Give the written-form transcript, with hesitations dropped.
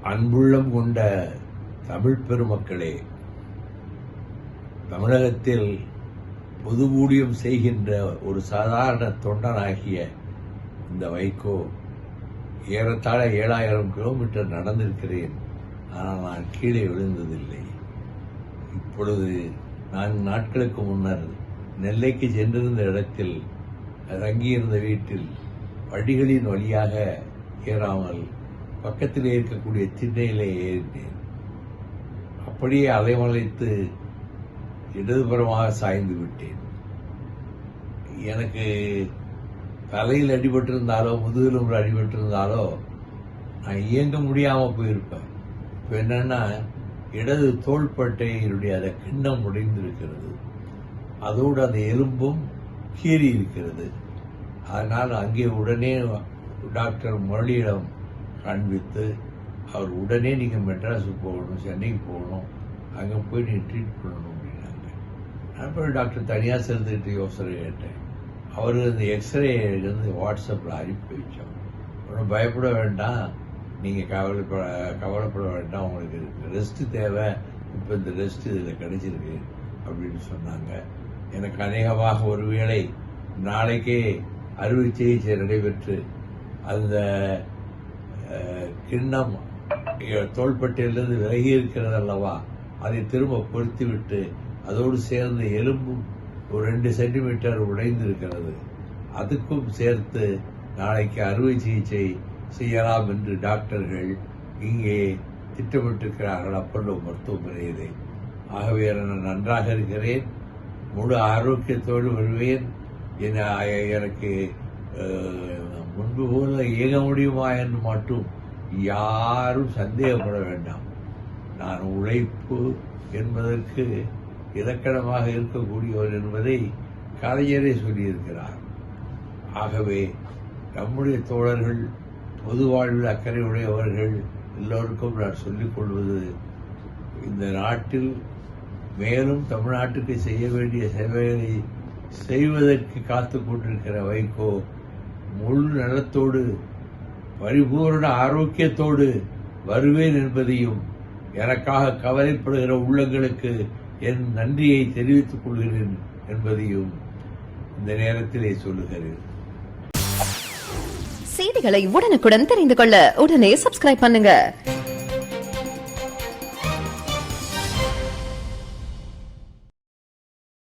அன்புள்ளம் கொண்ட தமிழ் பெருமக்களே, தமிழகத்தில் பொது ஊழியம் செய்கின்ற ஒரு சாதாரண தொண்டனாகிய இந்த வைகோ ஏறத்தாழ 7000 கிலோமீட்டர் நடந்திருக்கிறேன். ஆனால் நான் கீழே விழுந்ததில்லை. இப்பொழுது 4 நாட்களுக்கு முன்னர் நெல்லைக்கு சென்றிருந்த இடத்தில் தங்கியிருந்த வீட்டில் படிகளின் வழியாக ஏறாமல் பக்கத்தில் இருக்கக்கூடிய திண்ணையிலே ஏறினேன். அப்படியே அலைமலைத்து இடதுபுறமாக சாய்ந்து விட்டேன். எனக்கு தலையில் அடிபட்டிருந்தாலோ முதுகெலும்பு அடிபட்டிருந்தாலோ நான் இயங்க முடியாமல் போயிருப்பேன். இப்போ என்னன்னா, இடது தோள்பட்டையினுடைய அந்த கிண்ணம் உடைந்திருக்கிறது, அதோடு அந்த எலும்பும் கீறி இருக்கிறது. அதனால் அங்கே உடனே டாக்டர் முரளியிடம் காண்பித்து அவர் உடனே நீங்கள் மெட்ராஸுக்கு போகணும், சென்னைக்கு போகணும், அங்கே போய் நீ ட்ரீட் பண்ணணும் அப்படின்னாங்க. நான் போய் டாக்டர் தனியாக சேர்ந்துக்கிட்டு யோசனை கேட்டேன். அவர் இந்த எக்ஸ்ரே இருந்து வாட்ஸ்அப்பில் அனுப்பி வச்சோம். ஒன்றும் பயப்பட வேண்டாம், நீங்கள் கவலைப்பட வேண்டாம், உங்களுக்கு ரெஸ்ட் தேவை, இப்போ இந்த ரெஸ்ட் இதில் கிடைச்சிருக்கு அப்படின்னு சொன்னாங்க. எனக்கு அநேகமாக ஒருவேளை நாளைக்கே அறுவை சிகிச்சை நடைபெற்று அந்த கிண்ணம் தோள்பட்டையிலிருந்து விலகி இருக்கிறது அல்லவா, அதை திரும்ப பொருத்திவிட்டு அதோடு சேர்ந்து எலும்பும் ஒரு 2 சென்டிமீட்டர் உடைந்திருக்கிறது, அதுக்கும் சேர்த்து நாளைக்கு அறுவை சிகிச்சை செய்யலாம் என்று டாக்டர்கள் இங்கே திட்டமிட்டிருக்கிறார்கள் அப்பல்லோ மருத்துவமனையிலே. ஆகவே நான் நன்றாக இருக்கிறேன், முழு ஆரோக்கியத்தோடு வருவேன். எனக்கு முன்பு போல இயங்க முடியுமா என்று மட்டும் யாரும் சந்தேகப்பட வேண்டாம். நான் உழைப்பு என்பதற்கு இலக்கணமாக இருக்கக்கூடியவர் என்பதை கலைஞரே சொல்லியிருக்கிறார். ஆகவே நம்முடைய தோழர்கள், பொது வாழ்வில் அக்கறை உடையவர்கள் எல்லோருக்கும் நான் சொல்லிக் கொள்வது, இந்த நாட்டில் மேலும் தமிழ்நாட்டுக்கு செய்ய வேண்டிய சேவைகளை செய்வதற்கு காத்துக் கொண்டிருக்கிற வைகோ முழு நலத்தோடு பரிபூர்ண ஆரோக்கியத்தோடு வருவேன் என்பதையும், எனக்காக கவலைப்படுகிற உள்ளங்களுக்கு என் நன்றியை தெரிவித்துக் கொள்கிறேன் என்பதையும் இந்த நேரத்திலே சொல்லுகிறேன். செய்திகளை உடனுக்குடன் தெரிந்து கொள்ள உடனே சப்ஸ்கிரைப் பண்ணுங்க.